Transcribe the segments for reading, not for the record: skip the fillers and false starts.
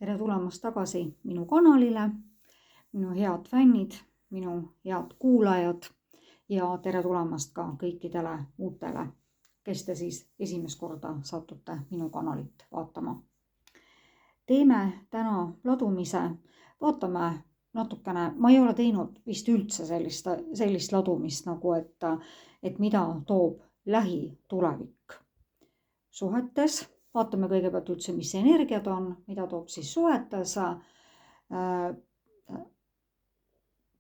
tere tulemast tagasi minu kanalile, minu head fännid, minu head kuulajad ja tere tulemast ka kõikidele uutele, kes te siis esimest korda satute minu kanalit vaatama. Teeme täna ladumise, vaatame natukene, ma ei ole teinud vist üldse sellist ladumist nagu, et mida toob lähitulevik suhetes. Vaatame kõigepealt üldse, mis energiad on, mida toob siis suhetes,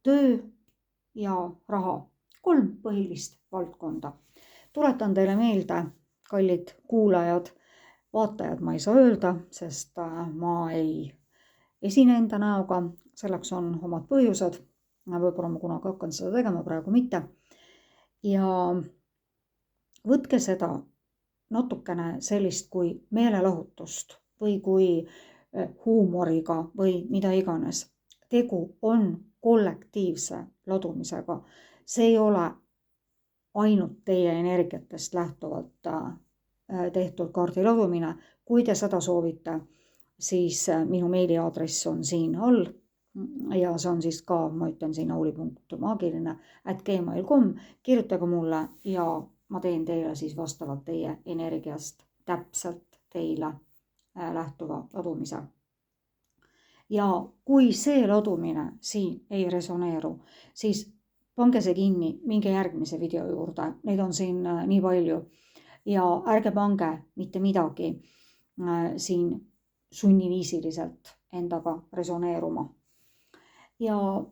töö ja raha. 3 põhilist valdkonda. Tuletan teile meelde, kallid kuulajad, vaatajad ma ei saa öelda, sest ma ei esine enda näoga, selleks on omad põhjused. Võib-olla ma kunagi hakkan seda tegema, praegu mitte. Ja võtke seda natukene sellist kui meelelahutust või kui huumoriga või mida iganes. Tegu on kollektiivse ladumisega. See ei ole ainult teie energiatest lähtuvalt tehtud kaardi ladumine. Kui te seda soovite, siis minu meiliaadress on siin all ja see on siis ka, ma ütlen siin auli.magiline@gmail.com. Kirjutage mulle ja ma teen teile siis vastavalt teie energiast täpselt teile lähtuva ladumise. Ja kui see ladumine siin ei resoneeru, siis pange see kinni, minge järgmise video juurde. Neid on siin nii palju ja ärge pange mitte midagi siin sunniviisiliselt endaga resoneeruma. Ja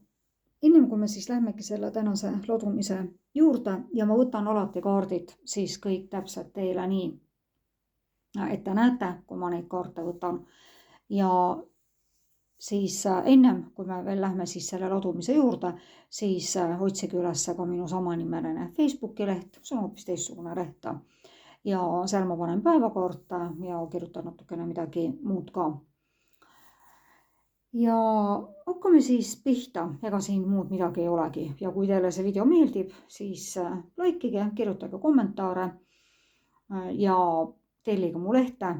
ennem kui me siis lähmegi selle tänase ladumise juurde ja ma võtan alati kaardid siis kõik täpselt teile nii, et te näete, kui ma neid kaarte võtan. Ja siis ennem, kui me veel lähme siis selle ladumise juurde, siis otsige üles ka minu samanimeline Facebooki leht, see on hoopis teistsugune leht. Ja seal ma panen päevakaarte ja kirjutan natukene midagi muud ka. Ja hakkame siis pihta, ega siin muud midagi ei olegi. Ja kui teile see video meeldib, siis laikige, kirjutage kommentaare ja tellige mu lehte.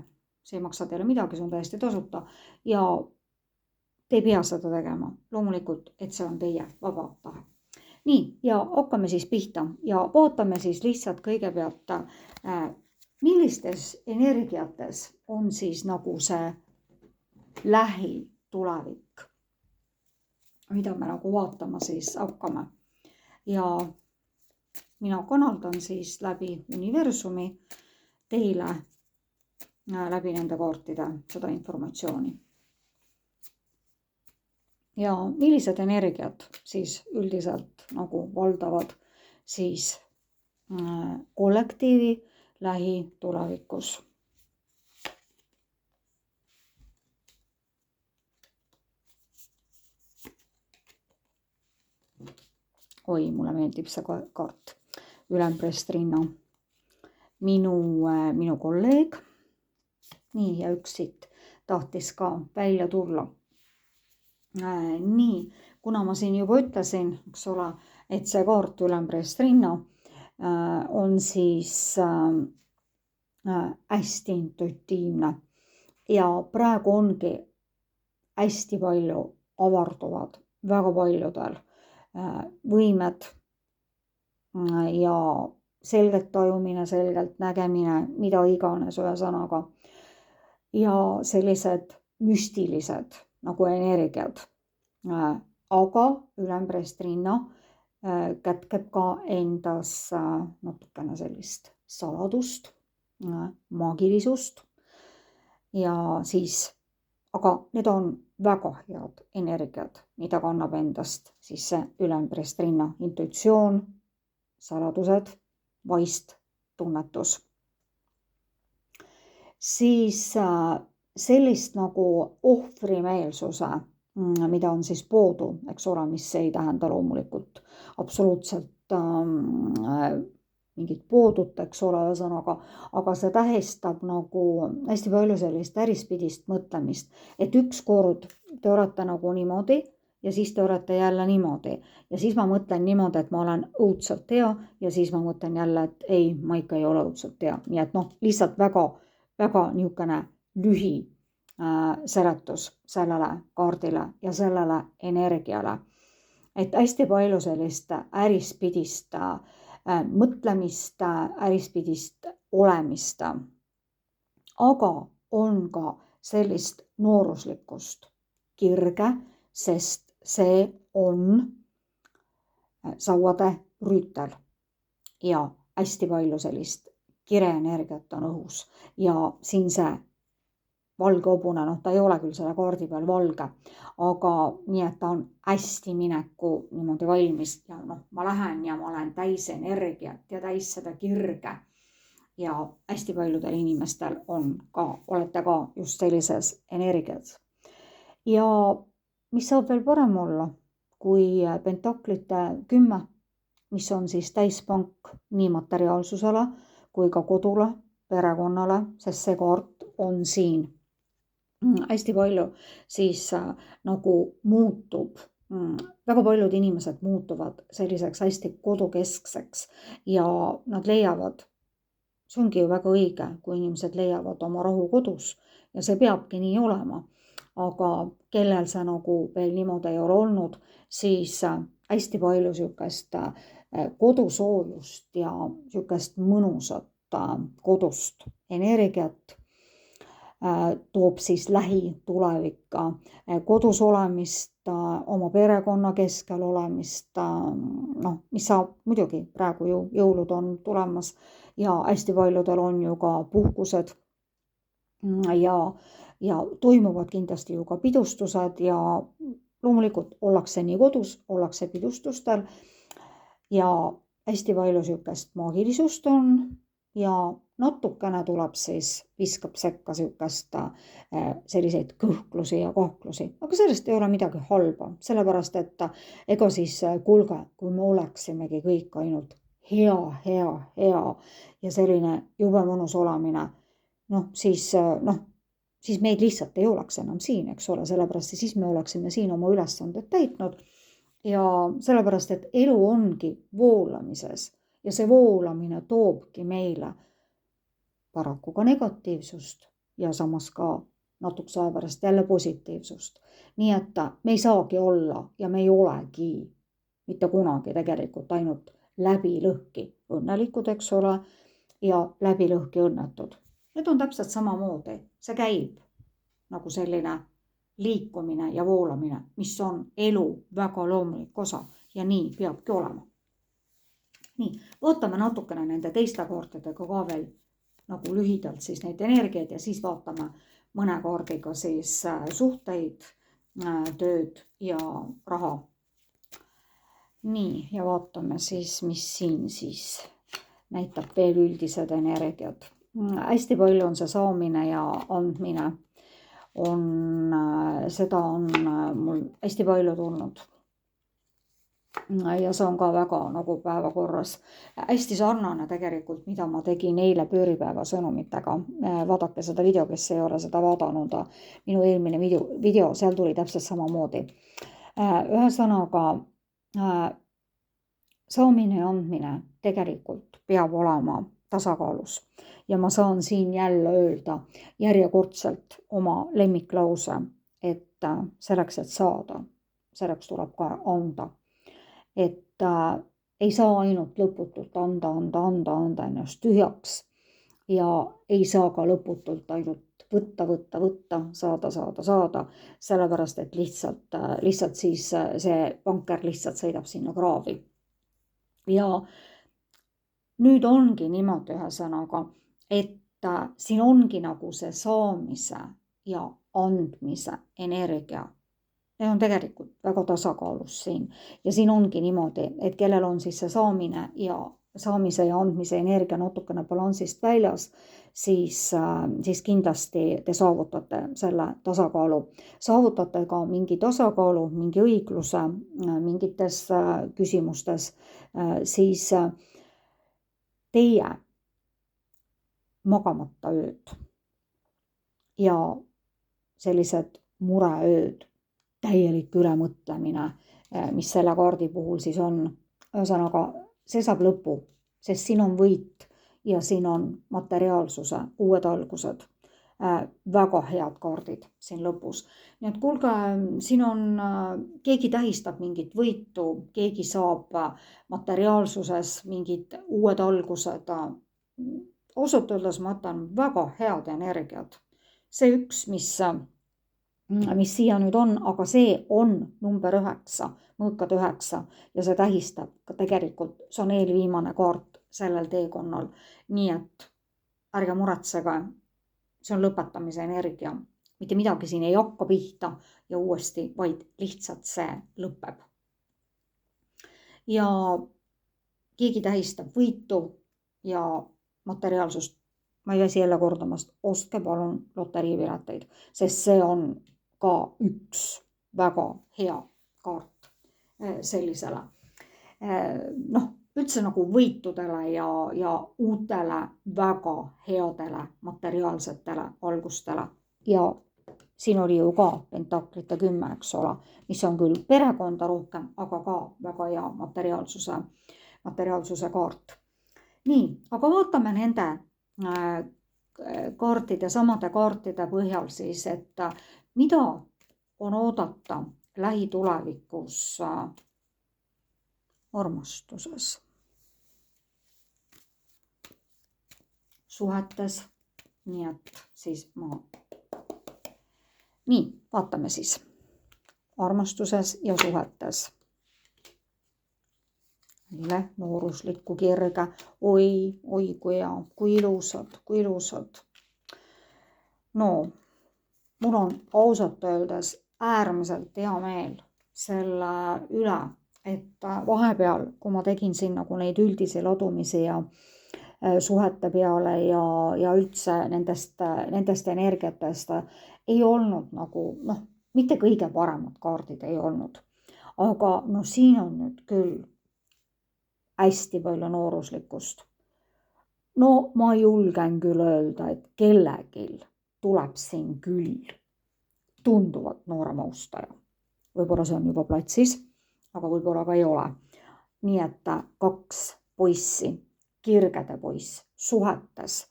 See ei maksa teile midagi, see on täiesti tasuta. Ja te ei pea seda tegema. Loomulikult, et see on teie vaba tahe. Nii, ja hakkame siis pihta ja vaatame siis lihtsalt kõigepealt, millistes energiates on siis nagu see lähitulevik, mida me nagu vaatama siis hakkame. Ja mina kanaldan siis läbi universumi teile läbi nende kaartide seda informatsiooni. Ja millised energiat siis üldiselt nagu valdavad siis kollektiivi lähitulevikus. Oi, mulle meeldib see kaart. Ülempreestrinna. Minu kolleeg. Nii, ja üks siit tahtis ka välja tulla. Nii, kuna ma siin juba ütlesin, eks ole, et see kaart Ülempreestrinna on siis hästi intuitiivne ja praegu ongi hästi palju avarduvad väga paljudel võimed ja selgelt tajumine, selgelt nägemine, mida iganes ühesõnaga. Ja sellised müstilised nagu energiad. Aga Ülempreestrinna kätkeb ka endas natukene sellist saladust, maagilisust ja siis, aga need on väga head energiad, mida kannab endast siis see Ülempreestrinna intuitsioon, saladused, vaist, tunnetus. Siis sellist nagu ohvrimeelsuse, mida on siis poodu, eks ole, mis ei tähenda loomulikult absoluutselt mingit poodut, eks ole, ühesõnaga, aga see tähistab nagu hästi palju sellist ärispidist mõtlemist, et ükskord te olete nagu niimoodi ja siis te olete jälle niimoodi ja siis ma mõtlen niimoodi, et ma olen õudselt hea ja siis ma mõtlen jälle, et ei, ma ikka ei ole õudselt hea, nii et noh, lihtsalt väga, väga niisugune seletus sellele kaardile ja sellele energiale. Et hästi palju sellist ärispidist mõtlemist, ärispidist olemist, aga on ka sellist nooruslikkust kirge, sest see on sauade rüütel ja hästi palju sellist kireenergiat on õhus ja siin see valge hobune, ta ei ole küll selle kaardi peal valge, aga nii, et ta on hästi mineku niimoodi valmis ja ma lähen ja ma olen täis energiat ja täis seda kirge ja hästi paljudel inimestel olete ka just sellises energias. Ja mis saab veel parem olla kui pentaklite 10, mis on siis täispank nii materiaalsusele kui ka kodule, perekonnale, sest see kaart on siin hästi palju siis nagu muutub. Väga paljud inimesed muutuvad selliseks hästi kodukeskseks ja nad leiavad, see ongi ju väga õige, kui inimesed leiavad oma rahu kodus ja see peabki nii olema. Aga kellel see nagu veel niimoodi ei ole olnud, siis hästi palju sükest kodusoojust ja sükest mõnusat kodust energiat toob siis lähitulevikka kodus olemist, oma perekonna keskel olemist, mis saab muidugi praegu ju jõulud on tulemas ja hästi paljudel on ju ka puhkused ja toimuvad kindlasti ju ka pidustused ja loomulikult ollakse nii kodus, ollakse pidustustel ja hästi palju sükest maagilisust on ja natukene tuleb siis, viskab sekka sükest selliseid kõhklusi ja kahklusi, aga sellest ei ole midagi halba, sellepärast et ega siis kuulge, kui me oleksimegi kõik ainult hea ja selline jube mõnus olemine, siis meid lihtsalt ei oleks enam siin, eks ole, sellepärast siis me oleksime siin oma ülesanded täitnud ja sellepärast, et elu ongi voolamises ja see voolamine toobki meile paraku ka negatiivsust ja samas ka natukese aja pärast jälle positiivsust. Nii et me ei saagi olla ja me ei olegi mitte kunagi tegelikult ainult läbi lõhki õnnelikud, eks ole, ja läbi lõhki õnnetud. Need on täpselt samamoodi, see käib nagu selline liikumine ja voolamine, mis on elu väga loomulik osa ja nii peabki olema. Nii, vaatame natukene nende teiste kaartidega ka veel nagu lühidalt siis neid energiaid ja siis vaatame mõne kaardiga siis suhteid, tööd ja raha. Nii, ja vaatame siis, mis siin siis näitab veel üldised energiad. Hästi palju on see saamine ja andmine. Seda on mul hästi palju tulnud. Ja see on ka väga nagu päevakorras. Hästi sarnane tegelikult, mida ma tegin eile pööripäeva sõnumitega. Vaadake seda video, kes ei ole seda vaadanud. Minu eelmine video, seal tuli täpselt samamoodi. Ühesõnaga, saamine ja andmine tegelikult peab olema tasakaalus. Ja ma saan siin jälle öelda järjekordselt oma lemmiklause, et selleks, et saada, selleks tuleb ka anda. Et ei saa ainult lõputult anda ennast tühjaks ja ei saa ka lõputult ainult võtta, saada, sellepärast, et lihtsalt siis see vanker lihtsalt sõidab sinna kraavi. Ja nüüd ongi niimoodi ühesõnaga, et siin ongi nagu see saamise ja andmise energia. Need on tegelikult väga tasakaalus siin ja siin ongi niimoodi, et kellel on siis see saamise ja andmise energia natukene balansist väljas, siis kindlasti te saavutate selle tasakaalu. Saavutate ka mingi tasakaalu, mingi õigluse mingites küsimustes, siis teie magamata ööd ja sellised mureööd, täielik ülemõtlemine, mis selle kaardi puhul siis on. Ühesõnaga, see saab lõpu, sest siin on võit ja siin on materiaalsuse uued algused. väga head kaardid siin lõpus. Nii et kuulge, siin on, keegi tähistab mingit võitu, keegi saab materiaalsuses mingid uued algused. Ausalt öeldes ma ütlen väga head energiat. See üks, mis siia nüüd on, aga see on number 9, mõõkad 9 ja see tähistab ka tegelikult, see on eelviimane kaart sellel teekonnal. Nii et ärge muretsege, see on lõpetamise energia. Mitte midagi siin ei hakka pihta ja uuesti, vaid lihtsalt see lõpeb. Ja keegi tähistab võitu ja materiaalsust. Ma ei väsi jälle kordamast, ostke palun loteriipileteid, sest see on ka üks väga hea kaart sellisele. Üldse nagu võitudele ja uutele väga headele materiaalsetele algustele. Ja siin oli ju ka pentaklite 10, eks ole, mis on küll perekonda rohkem, aga ka väga hea materiaalsuse kaart. Nii, aga vaatame nende kaartide, samade kaartide põhjal siis, et mida on oodata lähitulevikus armastuses, suhetes, nii et siis nii, vaatame siis armastuses ja suhetes. Nooruslikku kirge, oi kui hea, kui ilusad. No, mul on ausalt öeldes äärmiselt hea meel selle üle, et vahepeal, kui ma tegin siin nagu neid üldisi ladumisi ja suhete peale ja üldse nendest energiatest ei olnud nagu, mitte kõige paremad kaardid ei olnud. Aga siin on nüüd küll hästi palju nooruslikkust. Ma julgen küll öelda, et kellelgi tuleb siin küll tunduvalt noorem austaja. Võib-olla see on juba platsis, aga võib-olla ka ei ole. Nii et 2 poissi, kirgede poiss, suhetes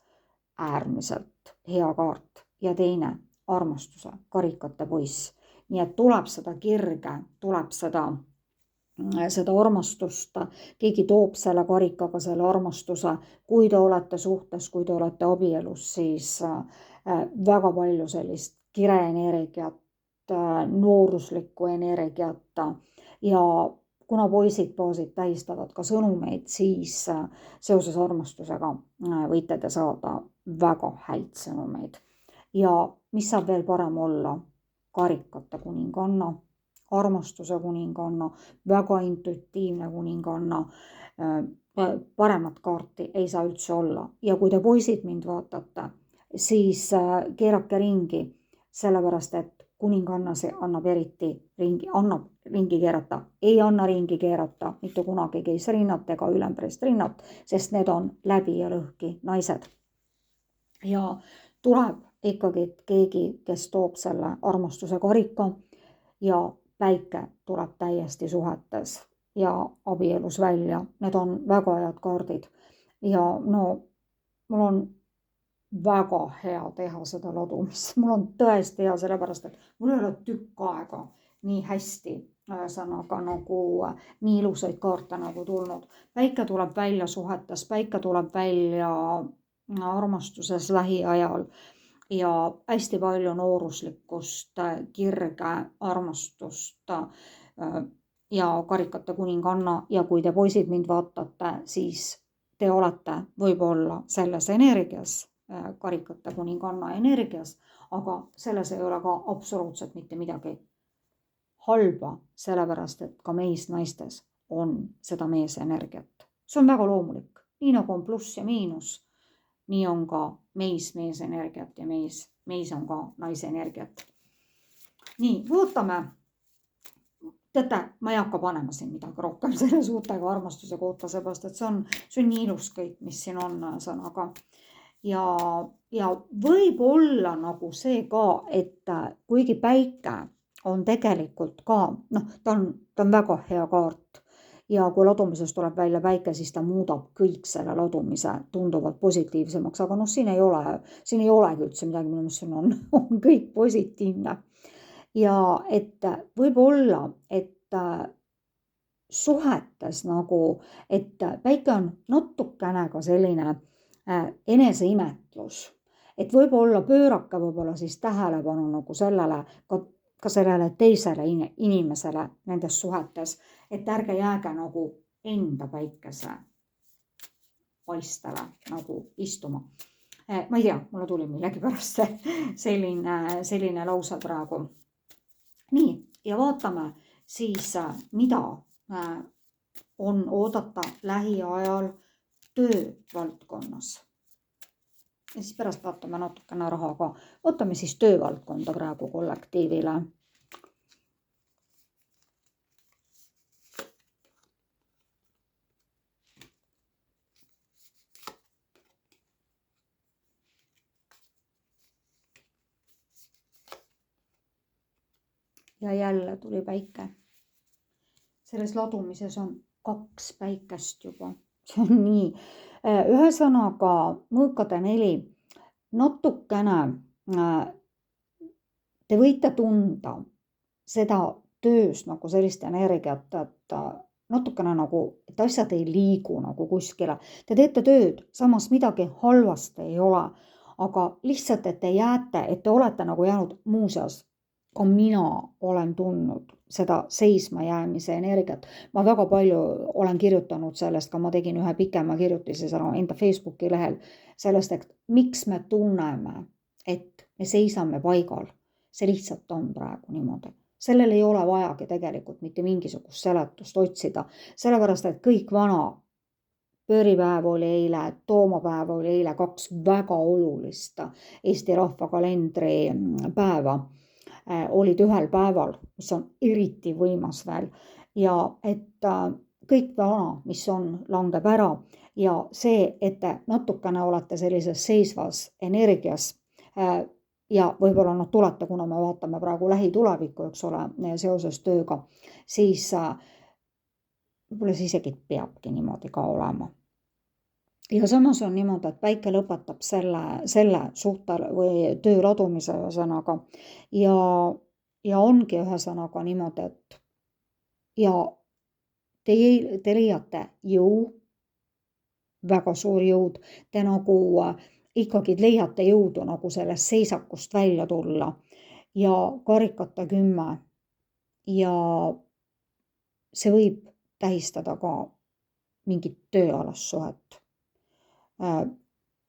äärmiselt hea kaart ja teine armastuse, karikate poiss. Nii et tuleb seda kirge, tuleb seda armastust, keegi toob selle karikaga selle armastuse, kui te olete suhtes, kui te olete abielus, siis väga palju sellist kireenergiat, nooruslikku energiat ja kuna poisid tähistavad ka sõnumeid, siis seoses armastusega võite te saada väga häid sõnumeid. Ja mis saab veel parem olla? Karikate kuninganna, armastuse kuninganna, väga intuitiivne kuninganna, paremat kaarti ei saa üldse olla. Ja kui te poisid mind vaatate, siis keerake ringi, sellepärast et kuninganna see annab ringi keerata. Ei anna ringi keerata mitte kunagi keisrinnat ega ülempreestrinnat, sest need on läbi ja lõhki naised. Ja tuleb ikkagi keegi, kes toob selle armastuse karika ja päike tuleb täiesti suhetes ja abielus välja. Need on väga head kaardid ja mul on väga hea teha seda ladumist. Mul on tõesti hea, sellepärast et mul ei ole tükk aega nii hästi sõnaga nagu nii ilusaid kaarte nagu tulnud. Päike tuleb välja suhetes, päike tuleb välja armastuses lähiajal ja hästi palju nooruslikkust, kirge, armastust ja karikate kuninganna. Ja kui te poisid mind vaatate, siis te olete võib-olla selles energias, karikate kuninganna energias, aga selles ei ole ka absoluutselt mitte midagi halba, sellepärast et ka meis naistes on seda meesenergiat. See on väga loomulik, nii nagu on pluss ja miinus. Nii on ka meesenergiat ja meis on ka naisenergiat. Nii, vaatame. Teate, ma ei hakka panema siin midagi rohkem selle suhtega armastuse kohta, seepärast, et see on nii ilus kõik, mis siin on sõnaga. Ja võib olla nagu see ka, et kuigi päike on tegelikult ka, ta on väga hea kaart ja kui ladumisest tuleb välja päike, siis ta muudab kõik selle ladumise tunduvalt positiivsemaks, aga noh, siin ei olegi üldse midagi, minu meelest siin on kõik positiivne. Ja et võib-olla, et suhetes nagu, et päike on natukene ka selline eneseimetlus, et võib-olla pöörake võib-olla siis tähelepanu nagu sellele, ka sellele teisele inimesele nendes suhetes, et ärge jääge nagu enda päikese paistele nagu istuma. Ma ei tea, mulle tuli millegipärast selline lause praegu. Nii, ja vaatame siis, mida on oodata lähiajal töövaldkonnas. Ja siis pärast vaatame natukene raha ka. Vaatame siis töövaldkonda praegu kollektiivile. Ja jälle tuli päike. Selles ladumises on 2 päikest juba. See on nii. Ühesõnaga mõõkade 4, natukene te võite tunda seda töös nagu sellist energiat, et natukene nagu, et asjad ei liigu nagu kuskile. Te teete tööd, samas midagi halvasti ei ole, aga lihtsalt, et te jääte, et te olete nagu jäänud muuseas. Ka mina olen tundnud seda seisma jäämise energiat. Ma väga palju olen kirjutanud sellest, ka ma tegin ühe pikema kirjutise enda Facebooki lehel sellest, et miks me tunneme, et me seisame paigal. See lihtsalt on praegu niimoodi. Sellel ei ole vajagi tegelikult mitte mingisugust seletust otsida, sellepärast, et kõik vana pööripäev oli eile, toomapäev oli eile, 2 väga olulist Eesti rahvakalendri päeva olid ühel päeval, mis on eriti võimas veel, ja et kõik vana, mis on, langeb ära, ja see, et te natukene olete sellises seisvas energias ja võib-olla tulete, kuna me vaatame praegu lähitulevikku, eks ole, seoses tööga, siis võib-olla see isegi peabki niimoodi ka olema. Ja samas on niimoodi, et päike lõpetab selle suhte või töö ladumise ühesõnaga ja ongi ühesõnaga niimoodi, et ja te leiate jõu, väga suur jõud, te nagu ikkagi leiate jõudu nagu sellest seisakust välja tulla ja karikate 10 ja see võib tähistada ka mingit tööalast suhet.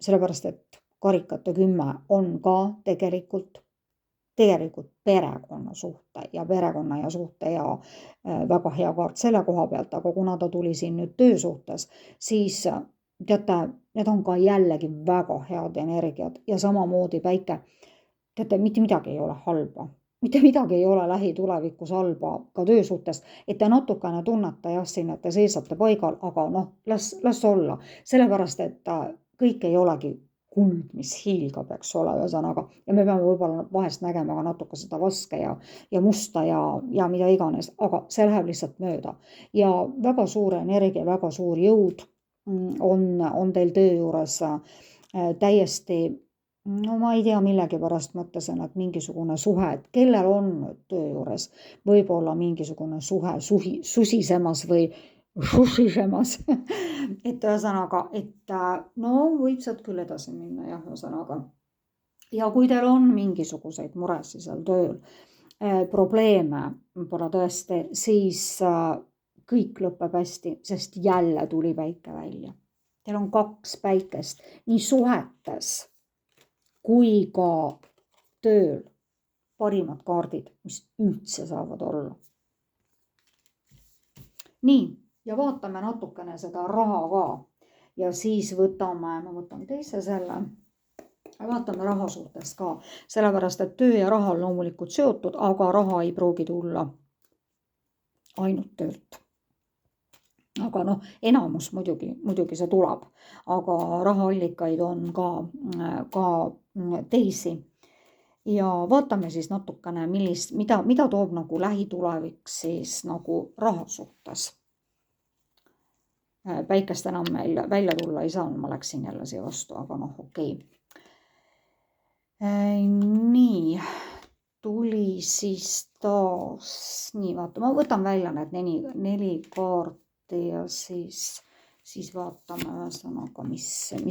Sellepärast, et karikate 10 on ka tegelikult perekonna suhte ja väga hea kaart selle koha pealt, aga kuna ta tuli siin nüüd töösuhtes, siis teate, need on ka jällegi väga head energiat ja samamoodi päike, teate, mitte midagi ei ole halba. Mitte midagi ei ole lähitulevikus halba ka töösuhtes, et te natukene tunnete jah siin, et te seisate paigal, aga las olla. Sellepärast, et kõik ei olegi kuld, mis hiilgab, eks ole, ühesõnaga. Ja me peame võib-olla vahest nägema ka natuke seda vaske ja musta ja mida iganes, aga see läheb lihtsalt mööda. Ja väga suur energia, väga suur jõud on teil töö juures täiesti. No ma ei tea, millegi pärast mõtlesin, et mingisugune suhe, et kellel on töö juures võib-olla mingisugune suhe susisemas või susisemas. Et ühesõnaga, et võib sealt küll edasi minna jah, ühesõnaga. Ja kui teil on mingisuguseid muresi seal tööl, probleeme pole tõesti, siis kõik lõpeb hästi, sest jälle tuli päike välja. Teil on 2 päikest nii suhetes kui ka tööl, parimad kaardid, mis üldse saavad olla. Nii, ja vaatame natukene seda raha ka ja siis ma võtan teise selle, vaatame raha suhtes ka, sellepärast, et töö ja raha on loomulikult seotud, aga raha ei pruugi tulla ainult töölt. Aga enamus muidugi see tuleb, aga rahaallikaid on ka teisi. Ja vaatame siis natukene, mida toob nagu lähitulevik siis nagu raha suhtes. päikest enam meil välja tulla ei saanud, ma läksin jälle siia vastu, aga noh, okei. Nii, tuli siis taas, nii vaata, ma võtan välja need neli kaarti ja siis vaatame ühesõnaga, mis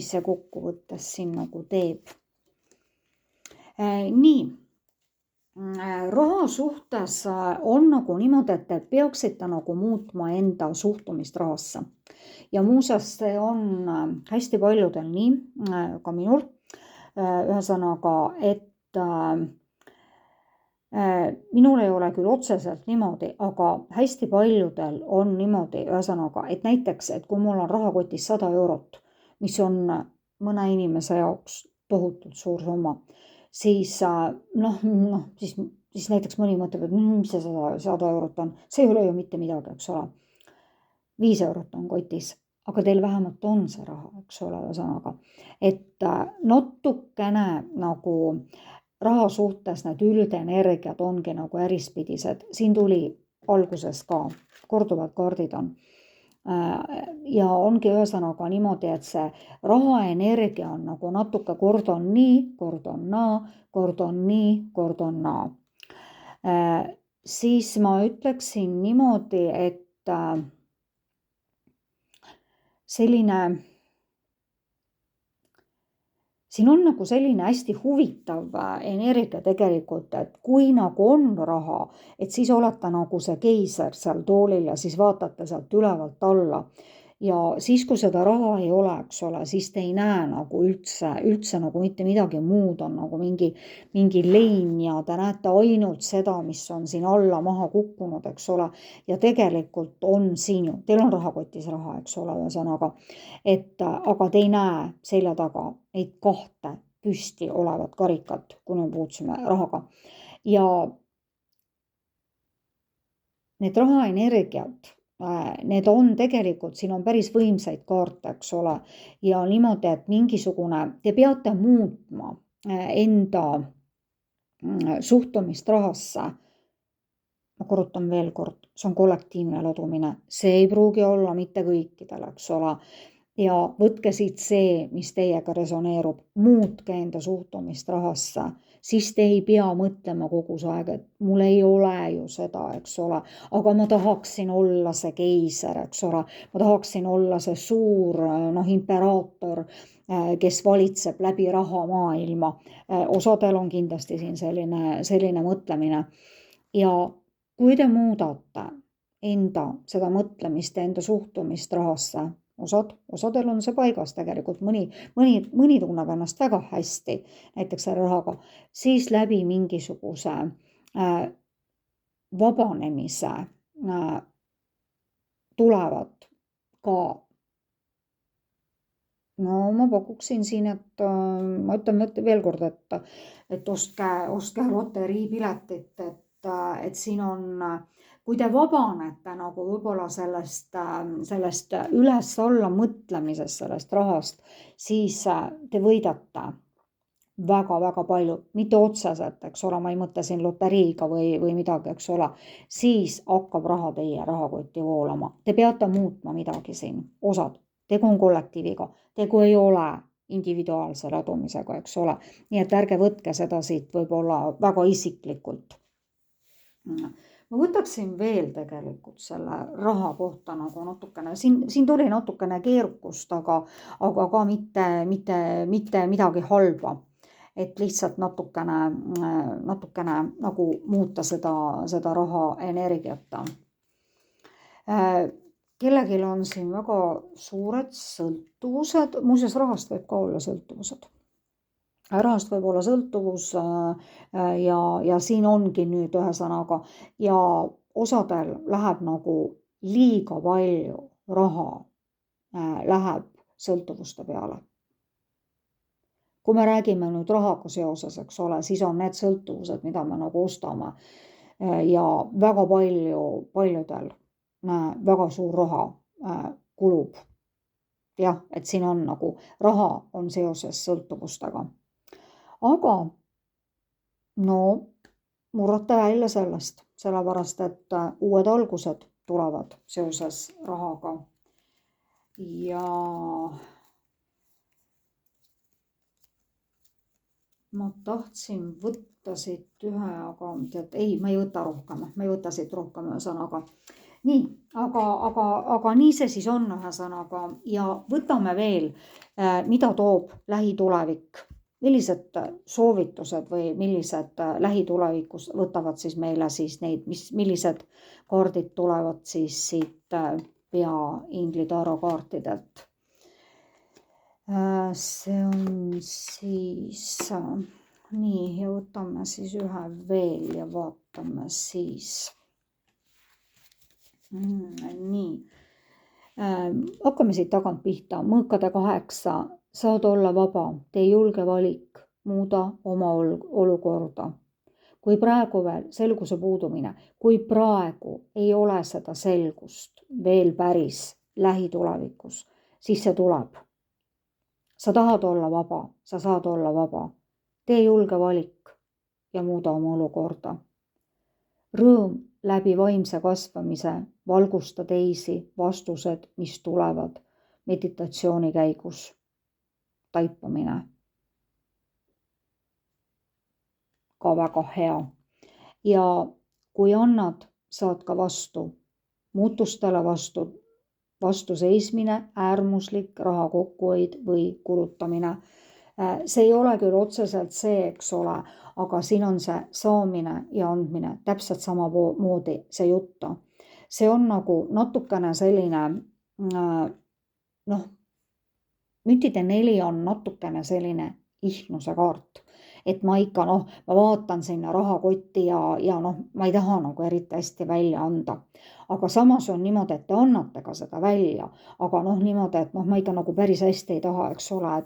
see kokkuvõttes siin nagu teeb. Nii, raha suhtes on nagu niimoodi, et te peaksite nagu muutma enda suhtumist rahasse. Ja muuseas, see on hästi paljudel nii, ka minul, ühesõnaga, et minul ei ole küll otseselt niimoodi, aga hästi paljudel on niimoodi, ühesõnaga, et näiteks, et kui mul on rahakotis 100 eurot, mis on mõne inimese jaoks tohutult suur summa, siis siis näiteks mõni mõtleb, et mis see 100 eurot on, see ei ole ju mitte midagi, eks ole. 5 eurot on kotis, aga teil vähemalt on see raha, eks ole, ühesõnaga, et natukene nagu raha suhtes need üldenergiad ongi nagu ärispidised. Siin tuli alguses ka, korduvad kaardid on. Ja ongi ühesõnaga niimoodi, et see rahaenergia on nagu natuke kord on nii, kord on naa, kord on nii, kord on naa. Siis ma ütleksin niimoodi, et selline siin on nagu selline hästi huvitav energia tegelikult, et kui nagu on raha, et siis olete nagu see keiser seal toolil ja siis vaatate sealt ülevalt alla. Ja siis, kui seda raha ei ole, eks ole, siis te ei näe nagu üldse nagu mitte midagi muud, on nagu mingi lein ja te näete ainult seda, mis on siin alla maha kukkunud, eks ole. Ja tegelikult on siin ju, teil on rahakotis raha, eks ole, ühesõnaga, aga te ei näe selja taga neid kahte püsti olevat karikat, kui me puutusime rahaga. Ja need rahaenergiad, need on tegelikult, siin on päris võimsaid kaarte, eks ole, ja niimoodi, et mingisugune, te peate muutma enda suhtumist rahasse. Ma korrutan veel kord, see on kollektiivne ladumine, see ei pruugi olla mitte kõikidel, eks ole, ja võtke siit see, mis teiega resoneerub, muutke enda suhtumist rahasse, siis te ei pea mõtlema kogu see aeg, et mul ei ole ju seda, eks ole, aga ma tahaksin olla see keiser, eks ole, ma tahaksin olla see suur imperaator, kes valitseb läbi raha maailma. Osadel on kindlasti siin selline mõtlemine. Ja kui te muudate enda seda mõtlemist ja enda suhtumist rahasse, osadel on see paigas tegelikult, mõni tunneb ennast väga hästi, näiteks selle rahaga, siis läbi mingisuguse vabanemise tulevad ka, ma pakuksin siin, et ma ütlen veel kord, et ostke loteriipiletit, et siin on, kui te vabanete nagu võib-olla sellest üles-alla mõtlemisest, sellest rahast, siis te võidate väga-väga palju, mitte otseselt, eks ole, ma ei mõtle siin loteriiga või midagi, eks ole, siis hakkab raha teie rahakotti voolama. Te peate muutma midagi siin, osad, tegu on kollektiiviga, tegu ei ole individuaalse ladumisega, eks ole, nii et ärge võtke seda siit võib-olla väga isiklikult. Ma võtaksin veel tegelikult selle raha kohta nagu natukene, siin tuli natukene keerukust, aga ka mitte midagi halba, et lihtsalt natukene nagu muuta seda raha energiat. Kellelgi on siin väga suured sõltuvused, muuseas rahast võib ka olla sõltuvused. Rahast võib olla sõltuvus ja siin ongi nüüd ühesõnaga ja osadel läheb nagu liiga palju raha läheb sõltuvuste peale. Kui me räägime nüüd rahaga seoses, eks ole, siis on need sõltuvused, mida me nagu ostame ja väga paljudel väga suur raha kulub. Jah, et siin on nagu raha on seoses sõltuvustega. Aga murrate välja sellest, sellepärast, et uued algused tulevad seoses rahaga. ja ma tahtsin võtta siit ühe, aga tead, ei, ma ei võta rohkem, ma ei võta siit rohkem ühesõnaga. Nii, aga nii see siis on ühesõnaga ja võtame veel, mida toob lähitulevik, millised soovitused või millised lähitulevikus võtavad siis meile siis neid, millised kaardid tulevad siis siit pea ingli taaro kaartidelt. See on siis nii ja võtame siis ühe veel ja vaatame siis. Nii, hakkame siit tagant pihta, mõõkade 8, saad olla vaba, tee julge valik, muuda oma olukorda. Kui praegu veel selguse puudumine, kui praegu ei ole seda selgust veel päris lähitulevikus, siis see tuleb. Sa tahad olla vaba, sa saad olla vaba, tee julge valik ja muuda oma olukorda. Rõõm läbi vaimse kasvamise, valgusta teisi, vastused, mis tulevad meditatsiooni käigus, taipamine. Ka väga hea. Ja kui annad, saad ka vastu, muutustele vastu seismine, äärmuslik raha kokkuhoid või kulutamine. See ei ole küll otseselt see, eks ole, aga siin on see saamine ja andmine täpselt samamoodi see juttu. See on nagu natukene selline, müntide 4 on natukene selline ihnuse kaart. Et ma ikka, ma vaatan sinna rahakotti ja ma ei taha nagu eriti hästi välja anda. Aga samas on niimoodi, et te annate ka seda välja. Aga niimoodi, et ma ikka nagu päris hästi ei taha, eks ole,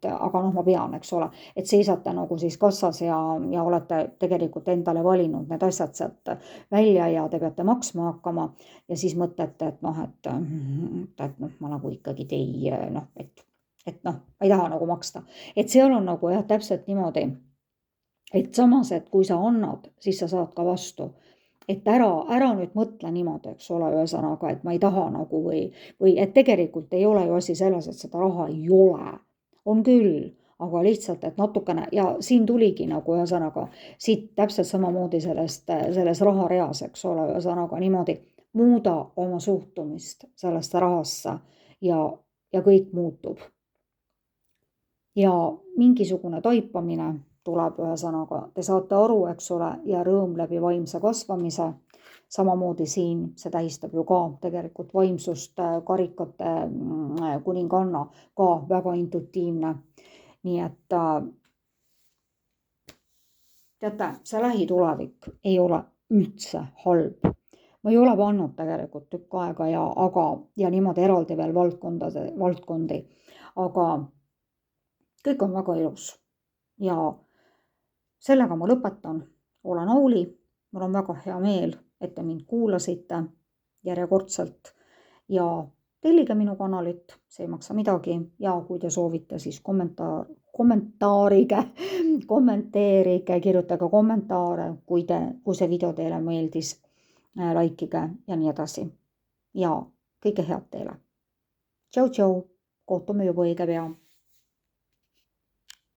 aga ma pean, eks ole. Et seisate nagu siis kassas ja olete tegelikult endale valinud need asjad sealt välja ja te peate maksma hakkama. Ja siis mõtlete, et ma nagu ikkagi ma ei taha nagu maksta. Et seal on nagu jah, täpselt niimoodi. Et samas, et kui sa annad, siis sa saad ka vastu. Et ära nüüd mõtle niimoodi, eks ole, ühesõnaga, et ma ei taha nagu või et tegelikult ei ole ju asi selles, et seda raha ei ole. On küll, aga lihtsalt, et natukene ja siin tuligi nagu ühesõnaga siit täpselt samamoodi selles rahareas, eks ole, ühesõnaga niimoodi muuda oma suhtumist sellest rahasse ja kõik muutub. Ja mingisugune taipamine tuleb ühesõnaga, te saate aru, eks ole, ja rõõm läbi vaimse kasvamise. Samamoodi siin see tähistab ju ka tegelikult vaimsust, karikate kuninganna, ka väga intuitiivne. Nii et teate, see lähitulevik ei ole üldse halb. Ma ei ole pannud tegelikult tükk aega ja niimoodi eraldi veel valdkondi, aga kõik on väga ilus ja sellega ma lõpetan. Olen Auli, mul on väga hea meel, et te mind kuulasite järjekordselt ja tellige minu kanalit, see ei maksa midagi ja kui te soovite, siis kommenteerige, kirjutage kommentaare, kui see video teile meeldis, laikige ja nii edasi. Ja kõike head teile. Tšau, kohtume juba õige pea.